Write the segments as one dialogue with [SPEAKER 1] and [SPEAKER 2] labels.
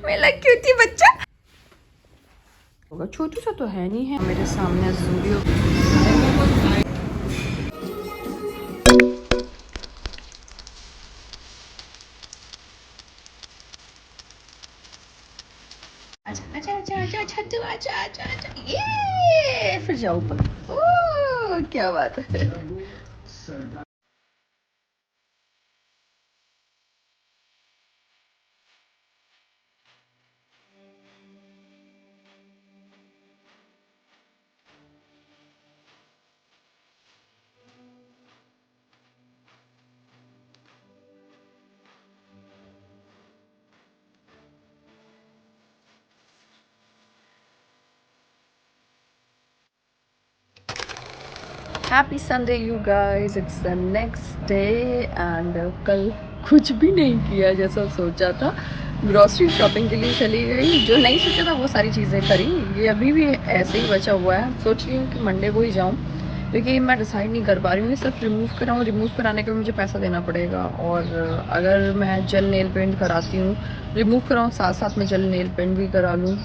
[SPEAKER 1] मेरा क्यूटी बच्चा होगा, छोटू सा तो है नहीं है। मेरे सामने ज़ूडियो अच्छा अच्छा अच्छा अच्छा छट्टू अच्छा अच्छा अच्छा ये फिर जाओ ऊपर। ओह क्या बात है। Happy Sunday you guys, it's the next day and कल कुछ भी नहीं किया जैसा सोचा था। ग्रॉसरी शॉपिंग के लिए चली गई, जो नहीं सोचा था वो सारी चीज़ें करी। ये अभी भी ऐसे ही बचा हुआ है। सोच रही हूँ कि मंडे को ही जाऊँ, क्योंकि मैं डिसाइड नहीं कर पा रही हूँ। ये सब रिमूव कराऊँ, रिमूव कराने के लिए मुझे पैसा देना पड़ेगा। और अगर मैं जेल नेल पेंट कराती हूँ, रिमूव कराऊँ साथ साथ में जेल नेल पेंट भी करा लूँ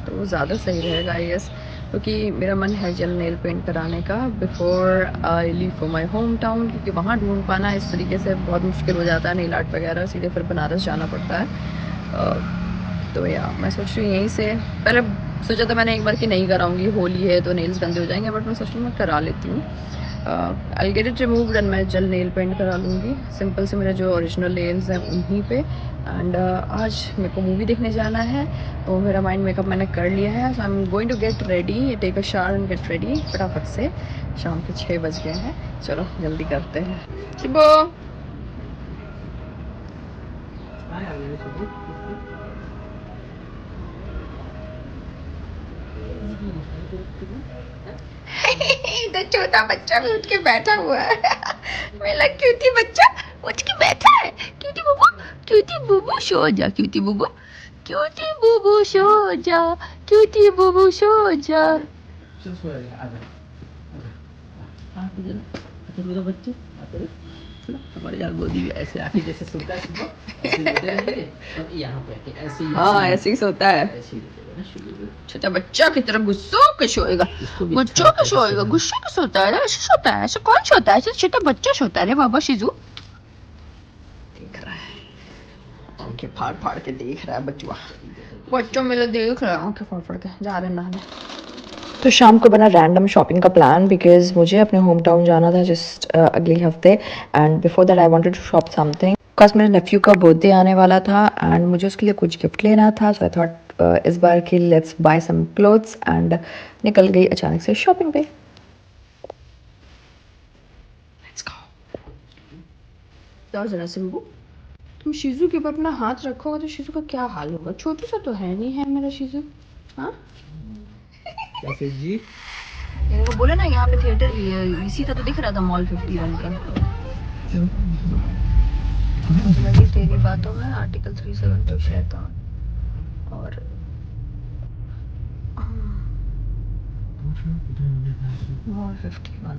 [SPEAKER 1] तो वो ज़्यादा सही रहेगा आई गेस, क्योंकि मेरा मन है जेल नेल पेंट कराने का before I leave for my home town, क्योंकि वहाँ ढूंढ पाना इस तरीके से बहुत मुश्किल हो जाता है। नेल आर्ट वगैरह सीधे फिर बनारस जाना पड़ता है। तो या मैं सोच रही हूँ यहीं से, पहले सोचा था मैंने एक बार कि नहीं कराऊंगी, होली है तो नेल्स गंदे हो जाएंगे, बट मैं सोच रही हूँ मैं करा लेती हूँ। I get it removed and मैं जेल नेल पेंट करा लूँगी सिंपल से मेरे जो ओरिजिनल नेल्स हैं उन्हीं पे। एंड आज मेरे को मूवी देखने जाना है, तो मेरा माइंड मेकअप मैंने कर लिया है। So I am going to get ready, take a shower and get ready फटाफट से। शाम के 6 बज गए हैं, चलो जल्दी करते हैं। शिबो तो छोटा बच्चा भी उठ के बैठा हुआ है। मेरा क्यूटी बच्चा उठ के बैठा है। क्यूटी बुबू, क्यूटी बुबू सो जा, क्यूटी बुबू, क्यूटी बुबू सो जा, क्यूटी बुबू सो जा। बच्चे हमारे यहाँ गोदी में ऐसे आके जैसे सोता है, ऐसे लेटे रहेंगे और यहाँ पे ऐसे ही, हाँ ऐसे ही सोता है। छोटा बच्चा की तरह गुस्सों के सोएगा, गुस्सों के सोएगा, गुस्सों के सोता है, ऐसे सोता है। ऐसे कौन सोता है? ऐसे छोटा बच्चा सोता है रे बाबा। शिजू देख रहा है, आंखें फाड़ फाड़ के देख रहा है बच्चुआ। बच्चों मेरा देख रहा है आंखें फाड़ फाड़ के। जा रहे नहाने। तो शाम को बना रैंडम शॉपिंग का प्लान, बिकॉज मुझे अपने होम टाउन जाना था जस्ट अगले हफ्ते। And before that I wanted to shop something, because मेरे नेफ्यू का बर्थडे आने वाला था एंड मुझे उसके लिए कुछ गिफ्ट लेना था। सो आई थॉट इस बार की let's buy some clothes, and निकल गई अचानक से शॉपिंग पे। Let's go. जाओ जरा सिंबू, तुम शीजू के ऊपर अपना हाथ रखोगे तो शीजू का क्या हाल होगा? छोटू सा तो है नहीं है मेरा शीजू। हाँ
[SPEAKER 2] कैसे जी?
[SPEAKER 1] इनको बोले ना यहाँ पे थिएटर भी है, इसी का तो दिख रहा था मॉल 51 का। लगी तेरी बातों में आर्टिकल 372 शैतान और मॉल 51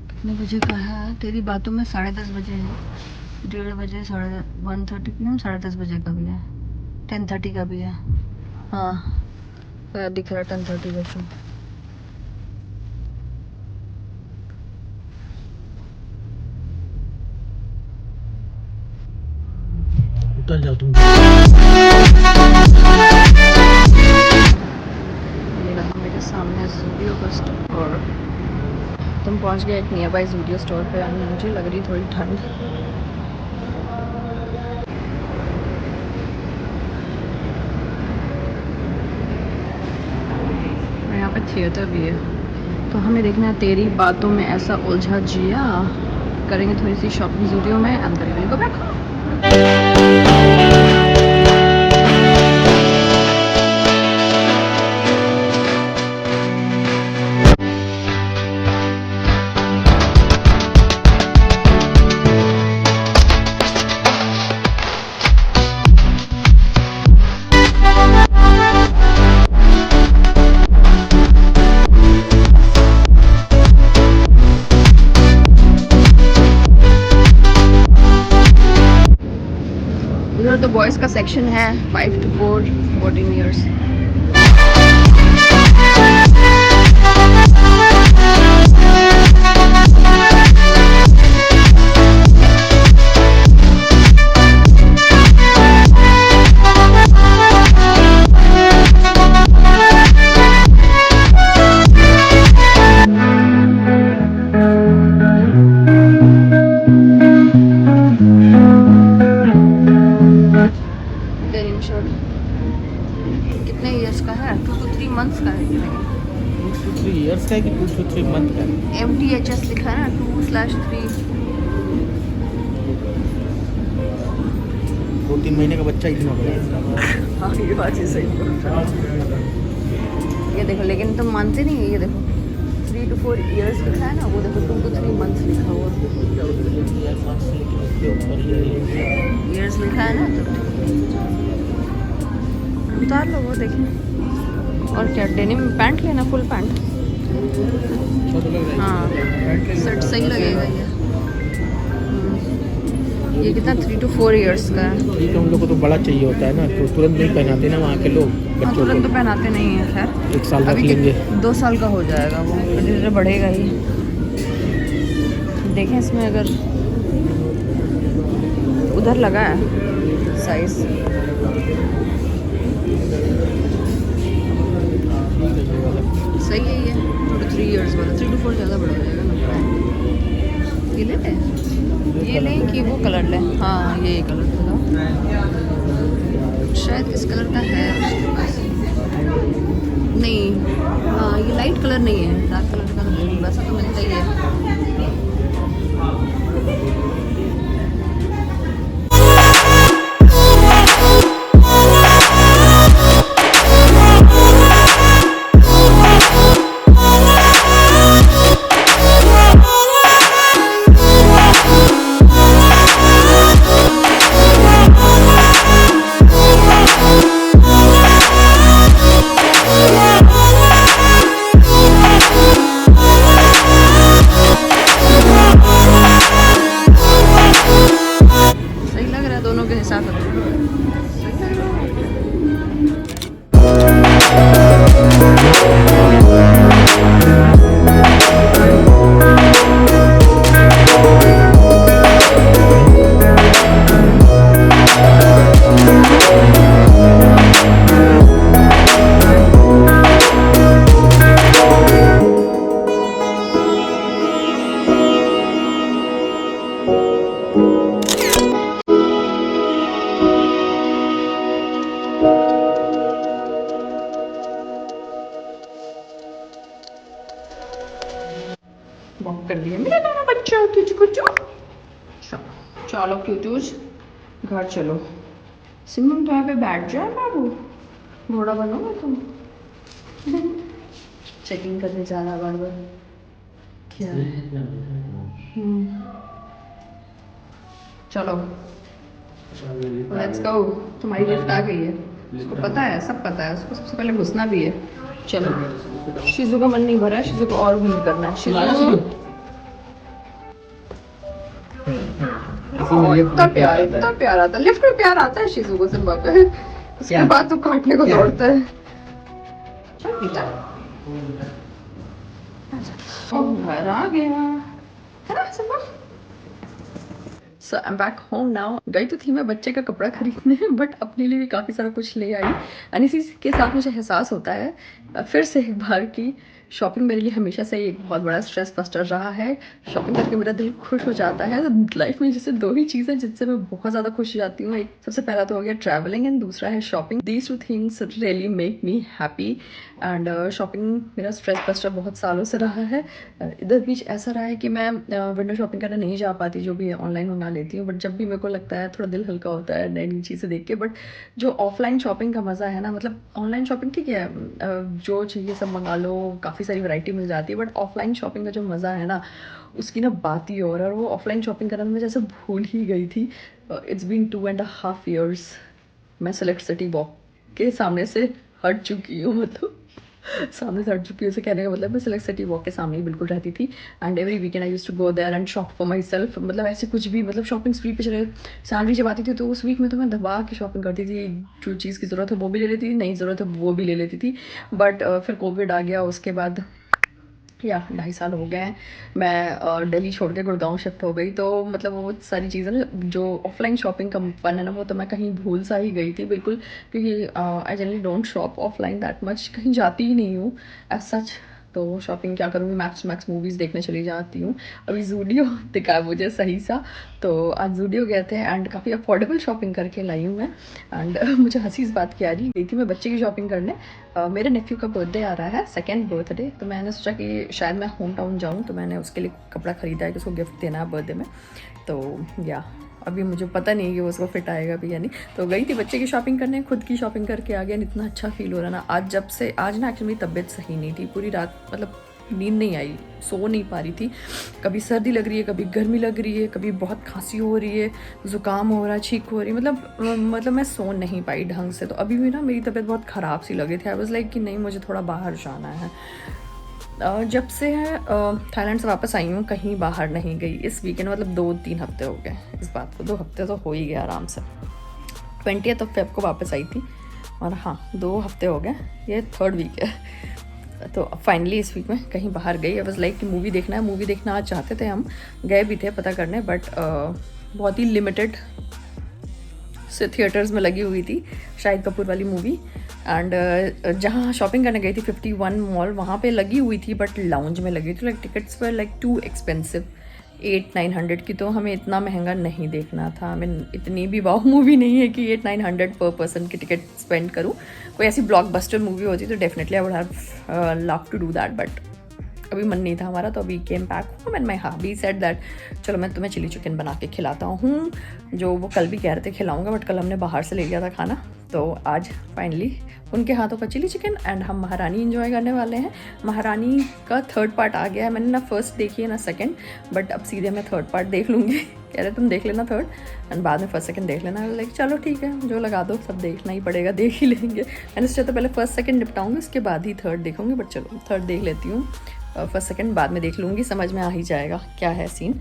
[SPEAKER 1] कितने बजे का है? तेरी बातों में 10:30 बजे है, 1:30 बजे, 1:30 PM, 10:30 बजे का भी है, 10:30 का भी है। हाँ दिख रहा है 10:30 बजे।
[SPEAKER 2] उतर जाओ तुम।
[SPEAKER 1] ये रहा मेरे सामने ज़ूडियो का स्टोर। तुम पहुंच गए एक नियर बाई ज़ूडियो स्टोर पे। मुझे लग रही थोड़ी ठंड। और यहाँ पे थिएटर भी है, तो हमें देखना है तेरी बातों में ऐसा उलझा जिया। करेंगे थोड़ी सी शॉपिंग ज़ूडियो में and then will go back home. का सेक्शन है 5 to 4 14 ईयर्स। डेनिम शर्ट कितने ईयर्स का है? 2 to 3 मंथ्स का है।
[SPEAKER 2] 2 to 3 years का है कि 2 to 3 month का है?
[SPEAKER 1] MTHS लिखा है ना 2/3।
[SPEAKER 2] 2-3 महीने का बच्चा इतना बड़ा है।
[SPEAKER 1] हाँ ये बात ही सही है। ये देखो लेकिन तुम मानते नहीं है, ये देखो 3 to 4 ईयर्स लिखा है ना, वो देखो 2 to 3 मंथ्स लिखा हुआ। ईयर्स लिखा है ना तो उतार लो वो देखें। और क्या डेनिम पैंट लेना, फुल पैंट? हाँ सेट सही लगेगा ये। ये कितना 3 to 4 ईयर्स का है।
[SPEAKER 2] ठीक है, उन लोगों को तो बड़ा चाहिए होता है ना, तो तुरंत नहीं पहनाते ना वहाँ के लोग
[SPEAKER 1] हाँ
[SPEAKER 2] बच्चों
[SPEAKER 1] तुरंत
[SPEAKER 2] को।
[SPEAKER 1] तो पहनाते नहीं है, खैर
[SPEAKER 2] 1 साल रख
[SPEAKER 1] अभी
[SPEAKER 2] लेंगे।
[SPEAKER 1] 2 साल का हो जाएगा वो, धीरे धीरे बढ़ेगा ही। देखें इसमें अगर उधर लगा है साइज। सही है ये 2 to 3 ईयर्स वाला। 3 to 4 ज़्यादा बड़ा हो जाएगा ना। ये ले, ये लें कि वो कलर लें? हाँ ये कलर बताओ, शायद इस कलर का है उसके पास। नहीं हाँ ये लाइट कलर नहीं है, डार्क कलर का तो वैसा तो मिलता ही है। सही लग रहा है दोनों के हिसाब से। वॉक कर लिया मेरा नाना बच्चा तुझको चलो क्यूटूज घर चलो। सिमरन तो यहाँ पे बैठ जाए बाबू, घोड़ा बनोगे तुम। चेकिंग करने जा रहा बार बार क्या है? चलो लेट्स गो। तुम्हारी लिफ्ट आ गई है, उसको पता है, सब पता है उसको, सबसे पहले घुसना भी है। चलो शीजू का मन नहीं भरा है, शीजू को और घूम करना है। शीजू इतना प्यारा था, लिफ्ट में प्यार आता है शीजू को सिर्फ पे, उसके बाद तो काटने को दौड़ता है। चल बेटा घर आ गया है ना Simba. So I am back home now. गई तो थी मैं बच्चे का कपड़ा खरीदने, बट अपने लिए भी काफ़ी सारा कुछ ले आई। एंड इसी के साथ मुझे एहसास होता है फिर से एक बार की शॉपिंग मेरे लिए हमेशा से एक बहुत बड़ा स्ट्रेस बस्टर रहा है। शॉपिंग करके मेरा दिल खुश हो जाता है। तो लाइफ में जैसे 2 ही चीज़ें जिनसे मैं बहुत ज़्यादा खुश हो जाती हूँ, एक सबसे पहला तो हो गया ट्रैवलिंग एंड दूसरा है shopping. These 2 things really make me happy. And shopping मेरा स्ट्रेस बस्टर बहुत सालों से रहा है। इधर बीच ऐसा रहा है कि मैं विंडो शॉपिंग करने नहीं जा पाती, जो भी ऑनलाइन मंगा लेती हूँ, बट जब भी मेरे को लगता है थोड़ा दिल हल्का होता है नई नई चीज़ें देख के। बट जो ऑफलाइन शॉपिंग का मज़ा है ना, मतलब ऑनलाइन शॉपिंग ठीक है, जो चाहिए सब मंगा लो, काफ़ी सारी वैरायटी मिल जाती है, बट ऑफलाइन शॉपिंग का जो मज़ा है ना उसकी ना बात ही और वो ऑफलाइन शॉपिंग करना मैं जैसे भूल ही गई थी। इट्स बीन 2.5 years मैं सेलेक्ट सिटी वॉक के सामने से हट चुकी हूँ, मतलब सामने से हट चुकी है, उसे कहने का मतलब मैं सिलेक्ट सिटी वॉक के सामने ही बिल्कुल रहती थी। And every weekend I used to go there and shop for myself. मतलब ऐसे कुछ भी, मतलब शॉपिंग स्प्री पे चले, सैलरी जब आती थी तो उस वीक में तो मैं दबा के शॉपिंग करती थी। जो चीज़ की ज़रूरत है वो भी ले लेती थी, नहीं ज़रूरत है वो भी ले लेती थी। बट फिर कोविड आ गया, उसके बाद या 2.5 साल हो गए हैं मैं दिल्ली छोड़ के गुड़गांव शिफ्ट हो गई। तो मतलब वो सारी चीज़ें ना, जो ऑफलाइन शॉपिंग का फन है ना, वो तो मैं कहीं भूल सा ही गई थी बिल्कुल। क्योंकि I generally don't shop offline that much, कहीं जाती ही नहीं हूँ एज सच। तो शॉपिंग क्या करूँगी, मैक्स मूवीज़ देखने चली जाती हूँ। अभी जूडियो दिखा मुझे सही सा, तो आज जूडियो गए थे एंड काफ़ी अफोर्डेबल शॉपिंग करके लाई हूँ मैं। एंड मुझे हंसी इस बात की आ रही, गई थी मैं बच्चे की शॉपिंग करने। मेरे नेफ्यू का बर्थडे आ रहा है, सेकेंड बर्थडे। तो मैंने सोचा कि शायद मैं होम टाउन जाऊँ, तो मैंने उसके लिए कपड़ा ख़रीदा है कि उसको गिफ्ट देना है बर्थडे में। तो या अभी मुझे पता नहीं कि वो उसको फिट आएगा भी या नहीं। तो गई थी बच्चे की शॉपिंग करने, खुद की शॉपिंग करके आ गया। इतना अच्छा फील हो रहा ना आज, जब से आज ना एक्चुअली मेरी तबीयत सही नहीं थी पूरी रात, मतलब नींद नहीं आई, सो नहीं पा रही थी। कभी सर्दी लग रही है, कभी गर्मी लग रही है, कभी बहुत खांसी हो रही है, ज़ुकाम हो रहा है, छींक हो रही है, मतलब मैं सो नहीं पाई ढंग से। तो अभी भी ना मेरी तबीयत बहुत ख़राब सी लगी थी। आई वाज लाइक कि नहीं, मुझे थोड़ा बाहर जाना है। जब से है थाईलैंड से वापस आई हूँ, कहीं बाहर नहीं गई इस वीकेंड। मतलब 2-3 हफ्ते हो गए इस बात को, 2 हफ्ते तो हो ही गया आराम से। 20th ऑफ फेब को वापस आई थी और हाँ 2 हफ्ते हो गए, ये 3rd वीक है। तो फाइनली इस वीक में कहीं बाहर गई। आई वाज लाइक कि मूवी देखना है, मूवी देखना आज चाहते थे हम, गए भी थे पता करने, बट बहुत ही लिमिटेड से थिएटर्स में लगी हुई थी शाहिद कपूर वाली मूवी। एंड जहाँ शॉपिंग करने गई थी 51 मॉल, वहाँ पे लगी हुई थी बट लाउंज में लगी थी। Like tickets were like too expensive, 800-900 की। तो हमें इतना महंगा नहीं देखना था, हमें इतनी भी वाव मूवी नहीं है कि 800-900 पर पर्सन की टिकट स्पेंड करूँ। कोई ऐसी ब्लॉकबस्टर मूवी होती तो definitely I would have love to do that, but अभी मन नहीं था हमारा। तो अभी came back home and my hubby said that चलो मैं तुम्हें चिली चिकन बना के खिलाता हूँ, जो वो कल भी कह रहे थे खिलाऊंगा, बट कल हमने बाहर से ले लिया था खाना। तो आज फाइनली उनके हाथों का चिली चिकन एंड हम महारानी एंजॉय करने वाले हैं। महारानी का 3rd पार्ट आ गया है, मैंने ना 1st देखी है ना 2nd, बट अब सीधे मैं 3rd पार्ट देख लूँगी। कह रहे तुम देख लेना 3rd एंड बाद में 1st 2nd देख लेना। लाइक चलो ठीक है, जो लगा दो सब देखना ही पड़ेगा, देख ही लेंगे। मैंने सोचा तो पहले 1st 2nd निपटाऊंगी, उसके बाद ही 3rd देखूंगी, बट चलो 3rd देख लेती हूँ। 1st 2nd बाद में देख लूँगी, समझ में आ ही जाएगा क्या है scene.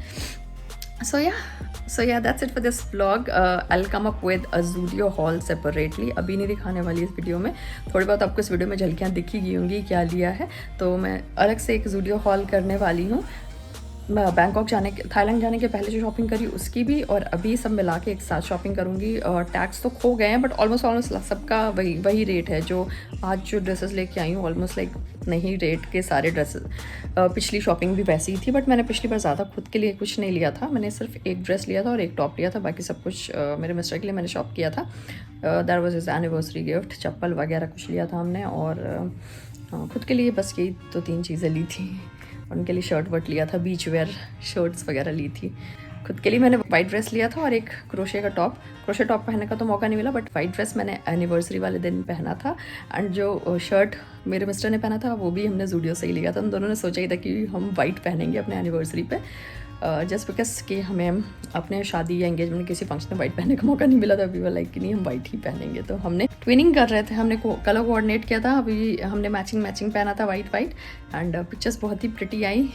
[SPEAKER 1] So yeah, that's it for this vlog. I'll come up with a Zudio haul separately. अभी नहीं दिखाने वाली इस वीडियो में, थोड़ी बहुत आपको इस वीडियो में झलकियाँ दिखी गई होंगी क्या लिया है। तो मैं अलग से एक Zudio haul करने वाली हूँ। बैंकॉक थाईलैंड जाने के पहले जो शॉपिंग करी उसकी भी, और अभी सब मिला के एक साथ शॉपिंग करूँगी। और टैक्स तो खो गए हैं, बट ऑलमोस्ट सबका वही रेट है। जो आज जो ड्रेसेस लेके आई हूँ ऑलमोस्ट लाइक नहीं रेट के सारे ड्रेसेस। पिछली शॉपिंग भी वैसी ही थी, बट मैंने पिछली बार ज़्यादा खुद के लिए कुछ नहीं लिया था। मैंने सिर्फ एक ड्रेस लिया था और एक टॉप लिया था, बाकी सब कुछ मेरे मिस्टर के लिए मैंने शॉप किया था। That was his anniversary gift, चप्पल वगैरह कुछ लिया था हमने। और खुद के लिए बस यही 2-3 चीज़ें ली थी। उनके लिए शर्ट वर्ट लिया था, बीच वेयर शर्ट्स वगैरह ली थी। खुद के लिए मैंने वाइट ड्रेस लिया था और एक क्रोशे का टॉप। क्रोशे टॉप पहनने का तो मौका नहीं मिला, बट वाइट ड्रेस मैंने एनिवर्सरी वाले दिन पहना था। एंड जो शर्ट मेरे मिस्टर ने पहना था वो भी हमने जूडियो से ही लिया था। हम दोनों ने सोचा ही था कि हम वाइट पहनेंगे अपने एनिवर्सरी पे, जस्ट बिकॉज कि हमें अपने शादी या एंगेजमेंट में किसी फंक्शन में वाइट पहनने का मौका नहीं मिला था। अभी वो लाइक कि नहीं हम वाइट ही पहनेंगे। तो हमने ट्विनिंग कर रहे थे, हमने कलर कोऑर्डिनेट किया था। अभी हमने मैचिंग पहना था वाइट एंड पिक्चर्स बहुत ही प्रिटी आई,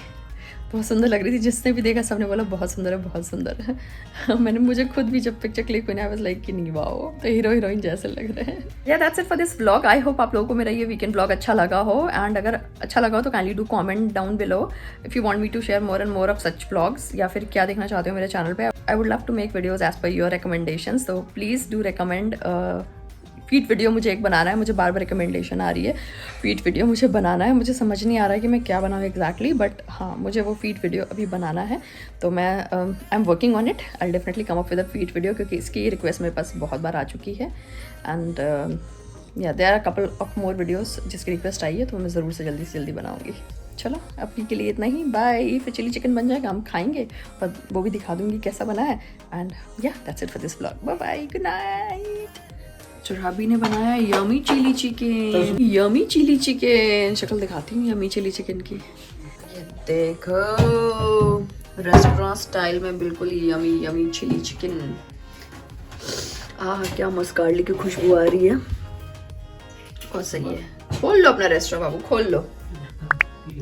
[SPEAKER 1] बहुत सुंदर लग रही थी। जिसने भी देखा सबने बोला बहुत सुंदर है, बहुत सुंदर है। मुझे खुद भी जब पिक्चर क्लिक हुई आई वाज लाइक कि नहीं वाओ, तो हीरो हीरोइन जैसे लग रहे हैं। या that's it for this vlog. I hope आप लोगों को मेरा ये वीकेंड व्लॉग अच्छा लगा हो। एंड अगर अच्छा लगा हो तो kindly do comment down below if you want me to share more and more of such vlogs, या फिर क्या देखना चाहते हो मेरे चैनल पे। I would love to make videos as per your recommendations, तो please do recommend. Feed video मुझे एक बनाना है, मुझे बार बार रिकमेंडेशन आ रही है फीड वीडियो मुझे बनाना है। मुझे समझ नहीं आ रहा है कि मैं क्या बनाऊँ एग्जैक्टली, बट हाँ मुझे वो फीड वीडियो अभी बनाना है। तो मैं I am working on it. I definitely come up with a feed video, क्योंकि इसकी रिक्वेस्ट मेरे पास बहुत बार आ चुकी है। And yeah there are couple of more videos जिसकी रिक्वेस्ट आई है, तो मैं ज़रूर से जल्दी बनाऊँगी। चलो अभी के लिए इतना ही, बाय। फिर चिली चिकन बन जाएगा, हम खाएंगे, पर वो भी दिखा दूँगी कैसा बना है। एंड या that's it for this vlog, bye bye, good night. चुराबी ने बनाया yummy chilli chicken, yummy chilli chicken. शक्ल दिखाती हूँ यमी चिली चिकन की, ये देखो रेस्टोरेंट स्टाइल में बिल्कुल यमी चिली चिकन। क्या मस्त गार्लिक की खुशबू आ रही है, और सही है। खोल लो अपना रेस्टोरेंट बाबू, खोल लो।